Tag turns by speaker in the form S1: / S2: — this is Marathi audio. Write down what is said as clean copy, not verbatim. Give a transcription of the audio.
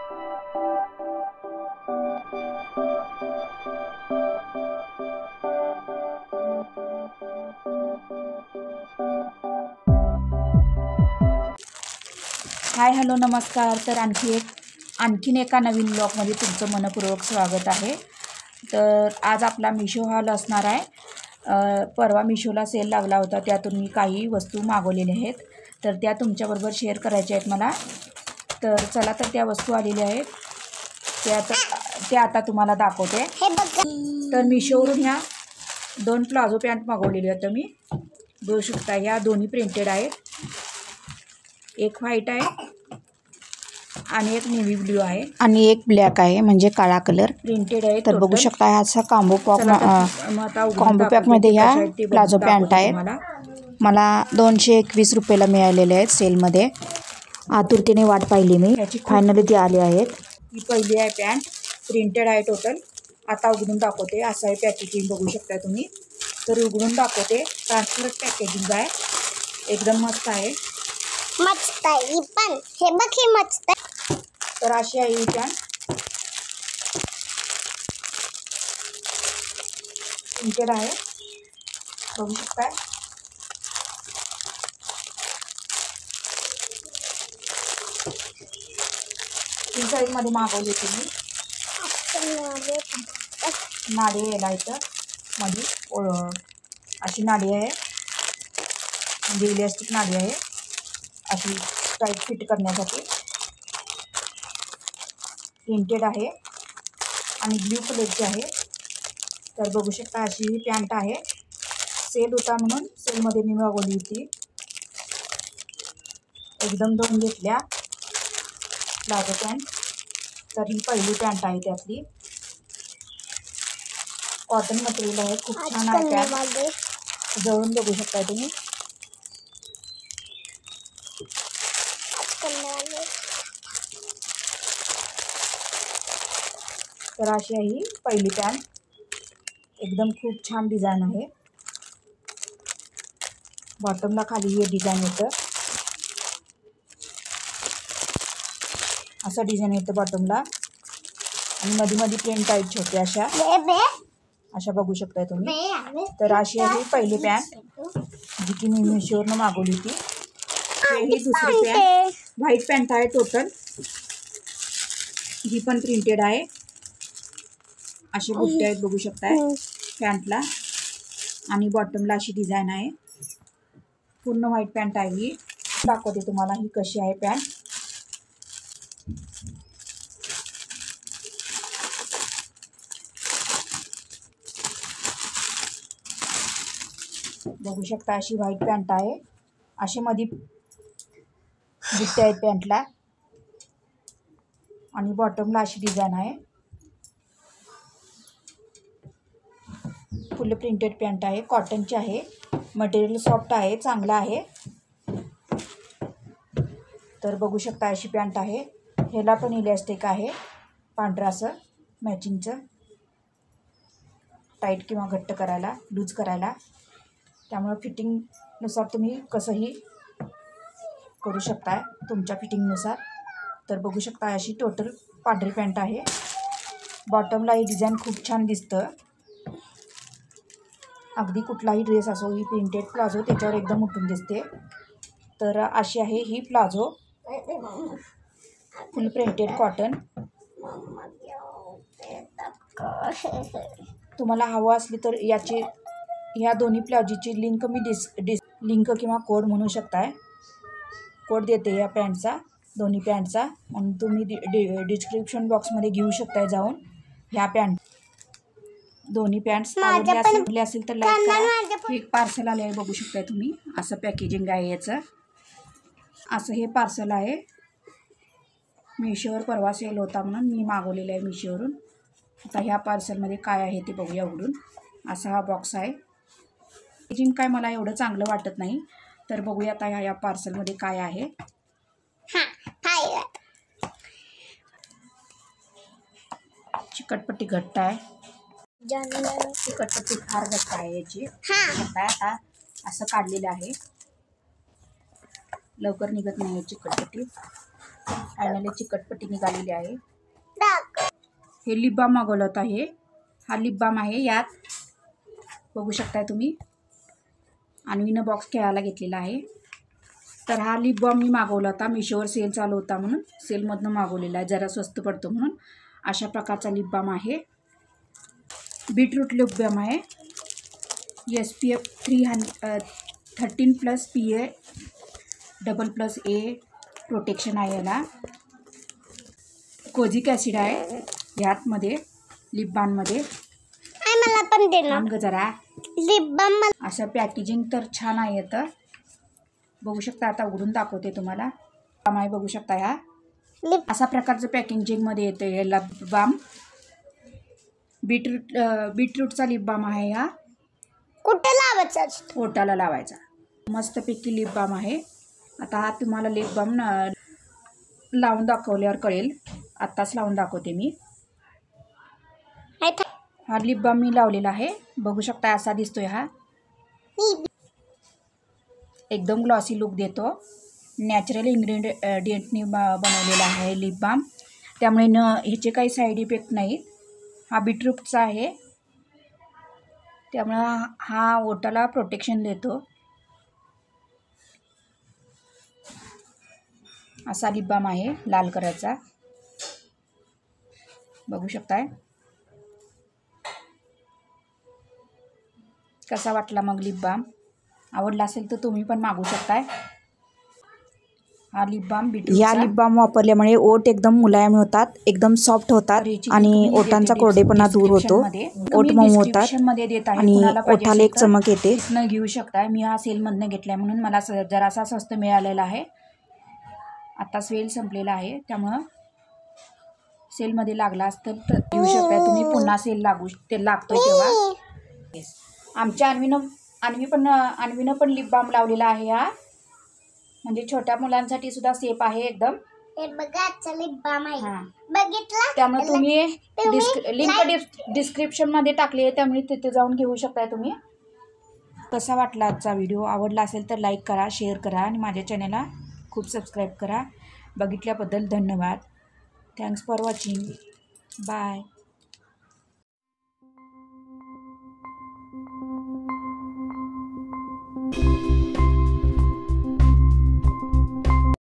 S1: हाय हॅलो नमस्कार. तर आणखीन एका नवीन ब्लॉगमध्ये तुमचं मनपूर्वक स्वागत आहे. तर आज आपला मिशो हॉल असणार आहे. परवा मिशोला सेल लागला होता, त्यातून मी काही वस्तू मागवलेल्या आहेत, तर त्या तुमच्याबरोबर शेअर करायच्या आहेत मला. तर चला, तर त्या वस्तू आलेल्या आहेत त्या आता तुम्हाला दाखवते. तर मिशोवरून ह्या 2 प्लाझो पॅन्ट मागवलेल्या आहेत मी. बघू शकता, ह्या दोन्ही प्रिंटेड आहेत. एक व्हाईट आहे आणि एक नेव्ही ब्ल्यू आहे
S2: आणि एक ब्लॅक आहे, म्हणजे काळा कलर
S1: प्रिंटेड आहे.
S2: तर बघू शकता, ह्याचा कॉम्बो पॅकमध्ये ह्या प्लाझो पॅन्ट आहेत. मला 221 रुपयाला मिळालेले आहेत सेलमध्ये. आतुरतेने वाट पाहिली मी, फायनली ते आले आहेत.
S1: ही पहिली आहे पॅन्ट, प्रिंटेड आहे टोटल. आता उघडून दाखवते. असं आहे पॅकेजिंग, बघू शकता तुम्ही. तर उघडून दाखवते. ट्रान्सपरंट पॅकेजिंग आहे, एकदम मस्त आहे.
S3: मस्त आहे पण हे बघ, हे मस्त आहे.
S1: तर अशी आहे ही पॅन्ट, प्रिंटेड आहे, बघू शकताय. तीन साईजमध्ये मागवली होती मी. नाडी यायला इथं मध्ये अशी नाडी आहे, म्हणजे इलास्टिक नाडी आहे, अशी टाईट फिट करण्यासाठी. प्रिंटेड आहे आणि ब्ल्यू कलरची आहे. तर बघू शकता, अशी ही पॅन्ट आहे. सेल होता म्हणून सेलमध्ये मी मागवली होती. एकदम 2 घेतल्या प्लाझो पॅन्ट. तर ही पहिली पॅन्ट आहे त्यातली. कॉटन मटेरियल आहे, खूप छान आहे पॅन्ट. जवळून बघू शकता तुम्ही. तर अशी आहे ही पहिली पॅन्ट, एकदम खूप छान डिझाईन आहे. बॉटमला खाली हे डिझाईन येतं, असं डिझाईन येतं बॉटमला. आणि मध्ये प्रिंट आहेत छोटे अशा बघू शकताय तुम्ही. तर अशी आहे पहिली पॅन्ट, जी की मी मिशोवरनं मागवली होती. ही दुसरी पॅन्ट, व्हाईट पॅन्ट आहे टोटल. ही पण प्रिंटेड आहे. असे बुट्टे आहेत, बघू शकताय पॅन्टला. आणि बॉटमला अशी डिझाईन आहे. पूर्ण व्हाईट पॅन्ट आहे ही. दाखवते तुम्हाला ही कशी आहे पॅन्ट. बघू शकता, अशी व्हाईट पॅन्ट आहे. असे मध्ये बुट्टे आहेत पॅन्टला. आणि बॉटमला अशी डिझाईन आहे. फुल प्रिंटेड पॅन्ट आहे, कॉटनची आहे. मटेरियल सॉफ्ट आहे, चांगलं आहे. तर बघू शकता, अशी पॅन्ट आहे. ह्याला पण इलास्टिक आहे, पांढरं असं मॅचिंगचं, टाईट किंवा घट्ट करायला, लूज करायला. त्यामुळे फिटिंगनुसार तुम्ही कसंही करू शकताय, तुमच्या फिटिंगनुसार. तर बघू शकता, अशी टोटल पांढरी पॅन्ट आहे. बॉटमला ही डिझाईन खूप छान दिसतं. अगदी कुठलाही ड्रेस असो, ही प्रिंटेड प्लाझो त्याच्यावर एकदम उठून दिसते. तर अशी आहे ही प्लाझो, फुल प्रिंटेड कॉटन. तुम्हाला हवं असली तर ह्या दोन्ही प्लाझोची लिंक मी लिंक किंवा कोड म्हणू शकताय. कोड देते या पॅन्टचा, दोन्ही पॅन्टचा, म्हणून तुम्ही डिस्क्रिप्शन बॉक्समध्ये घेऊ शकताय जाऊन. ह्या पॅन्ट दोन्ही पॅन्ट्स आवडले असेल तर लाईक करा. एक पार्सल आले आहे, बघू शकताय तुम्ही. असं पॅकेजिंग आहे याचं. असं हे पार्सल आहे. मिशोवर परवा सेल होता म्हणून मी मागवलेलं आहे मिशोवरून. आता ह्या पार्सलमध्ये काय आहे ते बघूया उघडून. असा हा बॉक्स आहे. पॅकेजिंग काय मला एवढं चांगलं वाटत नाही. तर बघूया आता ह्या पार्सलमध्ये काय आहे. चिकटपट्टी घट्ट आहे, चिकटपट्टी फार घट्ट आहे याची. आता असं काढलेलं आहे, लवकर निघत नाही चिकटपट्टी. फायनली चिकटपट्टी निघालेली आहे.
S3: दाखव.
S1: हे लिप बाम मागवलं होतं. हा लिप बाम आहे. यात बघू शकताय तुम्ही अन्वीनं बॉक्स खेळायला घेतलेला आहे. तर हा लिप बाम मी मागवला होता. मिशोवर सेल चालू होता म्हणून सेलमधनं मागवलेला आहे. जरा स्वस्त पडतो म्हणून. अशा प्रकारचा लिप बाम आहे. बीटरूट लिप बाम आहे. SPF 13+ PA AA+ प्रोटेक्शन आहे याला. कोजिक ॲसिड आहे ह्यातमध्ये लिप बाममध्ये.
S3: मला पण दे ना
S1: थांब ग जरा.
S3: Lip balm.
S1: असं पॅकेजिंग तर छान आहे. तर बघू शकता. आता उघडून दाखवते तुम्हाला. बाम आहे बघू शकता. ह्या
S3: लिप
S1: अशा प्रकारचं पॅकेजिंगमध्ये येतं हे लिप बाम. बीटरूटचा लिप बाम आहे. हा
S3: कुठे लावायचा असतो?
S1: ओठाला लावायचा. मस्तपैकी लिप बाम आहे. आता हा तुम्हाला लिप बाम लावून दाखवल्यावर कळेल. आत्ताच लावून दाखवते मी. हा लिप बाम मी लावलेला आहे. बघू शकता असा दिसतोय हा. एकदम ग्लॉसी लुक देतो. नॅचरल इन्ग्रेडियंटनी बनवलेला आहे लिप बाम. त्यामुळे ह्याचे काही साईड इफेक्ट नाहीत. हा बीटरूटचा आहे. त्यामुळं हा ओठाला प्रोटेक्शन देतो. असा लिप बाम आहे लाल कलरचा. बघू शकताय. कसा वाटला मग लिप बाम? आवडला असेल तर तुम्ही पण मागवू शकताय. हा लिप बाम
S2: या लिप बाम वापरल्यामुळे ओठ एकदम मुलायम होतात, एकदम सॉफ्ट होतात आणि ओठांचा कोरडेपणा दूर होतो. ओठ मऊ होतात आणि ओठाला एक चमक येते.
S1: न घेऊ शकताय. मी हा सेलमधनं घेतलाय म्हणून मला जरासा स्वस्त मिळालेला आहे. आता सेल संपलेला आहे त्यामुळं सेलमध्ये लागला असतं तर घेऊ शकताय तुम्ही. पुन्हा सेल लागतोय तेव्हा. येस. आमच्या अन्वीनं पण लिप बाम लावलेला आहे. हा म्हणजे छोट्या मुलांसाठी सुद्धा सेफ आहे एकदम.
S3: हे बघा आजचा लिप बाम आहे.
S1: हां.
S3: बघितला?
S1: त्यामुळे तुम्ही लिंक डिस्क्रिप्शनमध्ये टाकली आहे. त्यामुळे तिथे जाऊन घेऊ शकताय तुम्ही. कसा वाटला आजचा व्हिडिओ? आवडला असेल तर लाईक करा, शेअर करा आणि माझ्या चॅनलला खूप सबस्क्राईब करा. बघितल्याबद्दल धन्यवाद. Thanks for watching. बाय.